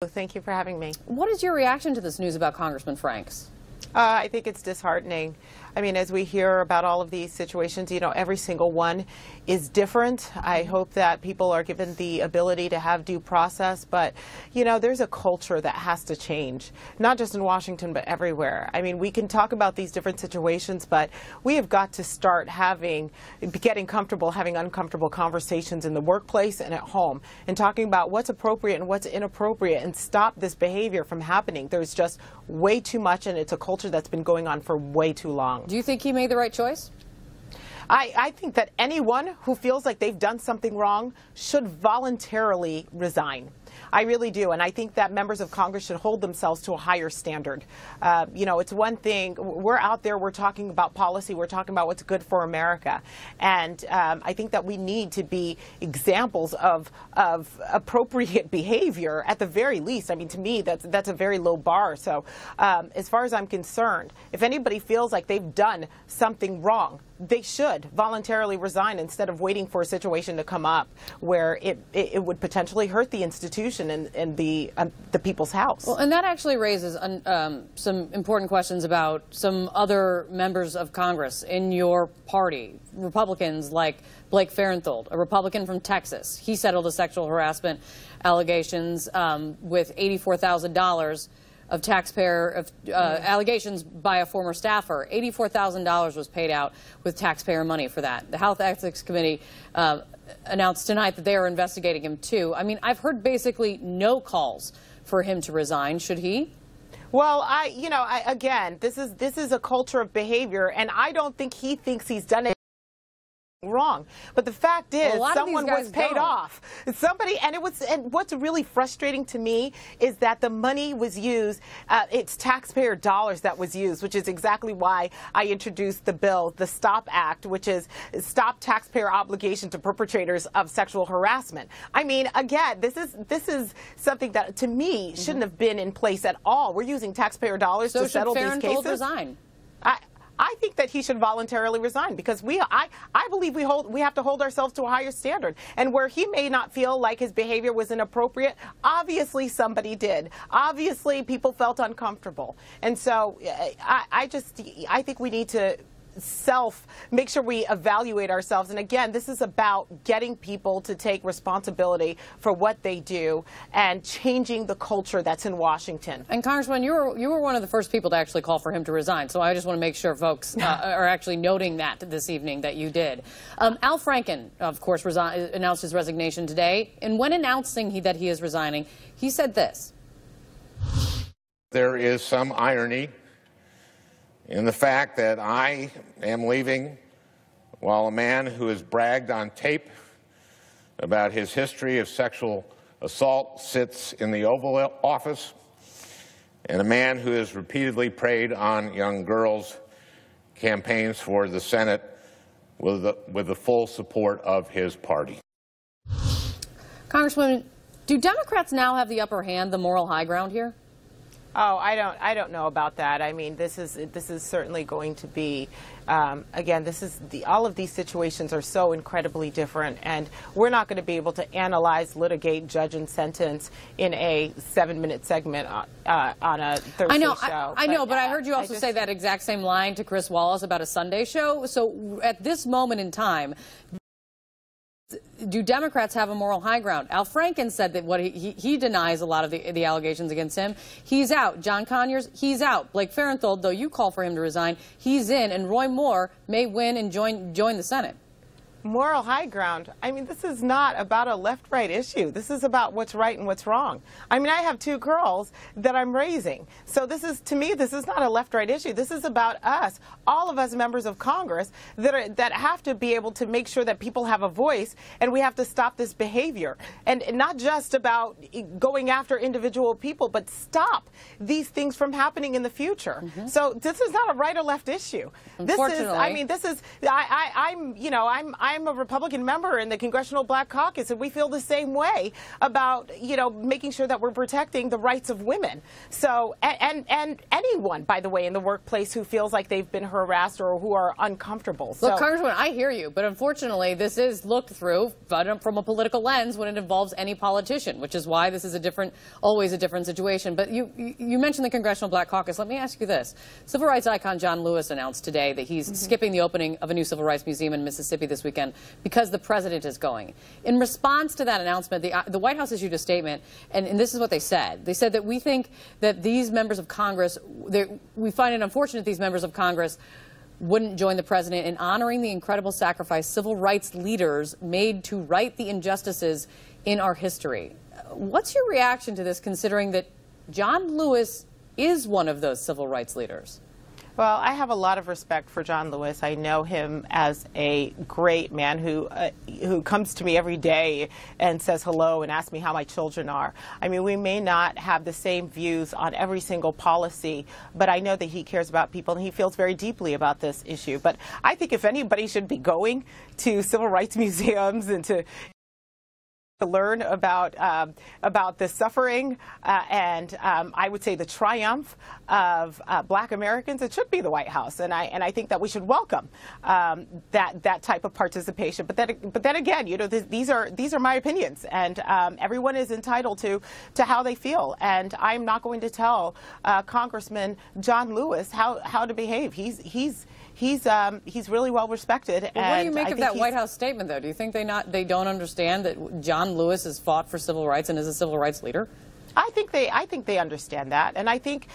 Thank you for having me. What is your reaction to this news about Congressman Franks? I think it's disheartening. I mean, as we hear about all of these situations, you know, every single one is different. I hope that people are given the ability to have due process. But, you know, there's a culture that has to change, not just in Washington, but everywhere. I mean, we can talk about these different situations, but we have got to start getting comfortable having uncomfortable conversations in the workplace and at home and talking about what's appropriate and what's inappropriate and stop this behavior from happening. There's just way too much, and it's a culture that's been going on for way too long. Do you think he made the right choice? I think that anyone who feels like they've done something wrong should voluntarily resign. I really do. And I think that members of Congress should hold themselves to a higher standard. You know, it's one thing. We're out there. We're talking about policy. We're talking about what's good for America. And I think that we need to be examples of appropriate behavior at the very least. I mean, to me, that's a very low bar. So as far as I'm concerned, if anybody feels like they've done something wrong, they should voluntarily resign instead of waiting for a situation to come up where it would potentially hurt the institution and the people's house. Well, and that actually raises some important questions about some other members of Congress in your party, Republicans like Blake Ferenthold, a Republican from Texas. He settled a sexual harassment allegations with $84,000 of taxpayer allegations by a former staffer. $84,000 was paid out with taxpayer money for that. The Health Ethics Committee announced tonight that they are investigating him too. I mean, I've heard basically no calls for him to resign. Should he? Well, again, this is a culture of behavior, and I don't think he thinks he's done it wrong. But the fact is, someone was paid off. And what's really frustrating to me is that the money was used, it's taxpayer dollars that was used, which is exactly why I introduced the bill, the STOP Act, which is stop taxpayer obligation to perpetrators of sexual harassment. I mean, again, this is something that to me shouldn't have been in place at all. We're using taxpayer dollars to settle these cases. So should Ferenthold resign? I think that he should voluntarily resign because I believe we have to hold ourselves to a higher standard. And where he may not feel like his behavior was inappropriate, obviously somebody did. Obviously people felt uncomfortable. And so I think we need to make sure we evaluate ourselves. And again, this is about getting people to take responsibility for what they do and changing the culture that's in Washington. And Congressman, you were one of the first people to actually call for him to resign. So I just want to make sure folks are actually noting that this evening that you did. Al Franken, of course, announced his resignation today. And when announcing that he is resigning, he said this. There is some irony in the fact that I am leaving while a man who has bragged on tape about his history of sexual assault sits in the Oval Office, and a man who has repeatedly preyed on young girls campaigns for the Senate with the full support of his party. Congresswoman, do Democrats now have the upper hand, the moral high ground here? Oh, I don't know about that. I mean, this is certainly going to be, again, all of these situations are so incredibly different, and we're not going to be able to analyze, litigate, judge, and sentence in a 7-minute segment on a Thursday show. I know, but I heard you also say that exact same line to Chris Wallace about a Sunday show. So at this moment in time, do Democrats have a moral high ground? Al Franken said that he denies a lot of the allegations against him. He's out. John Conyers, he's out. Blake Ferenthold, though you call for him to resign, he's in. And Roy Moore may win and join the Senate. Moral high ground. I mean, this is not about a left-right issue. This is about what's right and what's wrong. I mean, I have 2 girls that I'm raising. So to me, this is not a left-right issue. This is about us, all of us members of Congress that have to be able to make sure that people have a voice, and we have to stop this behavior. And not just about going after individual people, but stop these things from happening in the future. So this is not a right or left issue. Unfortunately. I'm I'm a Republican member in the Congressional Black Caucus, and we feel the same way about, making sure that we're protecting the rights of women. So, and anyone, by the way, in the workplace who feels like they've been harassed or who are uncomfortable. So, look, Congressman, I hear you, but unfortunately, this is looked through from a political lens when it involves any politician, which is why this is always a different situation. But you mentioned the Congressional Black Caucus. Let me ask you this. Civil rights icon John Lewis announced today that he's skipping the opening of a new civil rights museum in Mississippi this weekend because the president is going. In response to that announcement, the White House issued a statement, and this is what they said. They said that we think that these members of Congress, we find it unfortunate these members of Congress wouldn't join the president in honoring the incredible sacrifice civil rights leaders made to right the injustices in our history. What's your reaction to this, considering that John Lewis is one of those civil rights leaders? Well, I have a lot of respect for John Lewis. I know him as a great man who comes to me every day and says hello and asks me how my children are. I mean, we may not have the same views on every single policy, but I know that he cares about people and he feels very deeply about this issue. But I think if anybody should be going to civil rights museums and to learn about the suffering and I would say the triumph of Black Americans, it should be the White House, and I think that we should welcome that type of participation. But then again, these are my opinions, and everyone is entitled to how they feel, and I'm not going to tell Congressman John Lewis how to behave. He's really well respected. Well, what do you make of that White House statement, though? Do you think they don't understand that John Lewis has fought for civil rights and is a civil rights leader? I think they understand that, and I think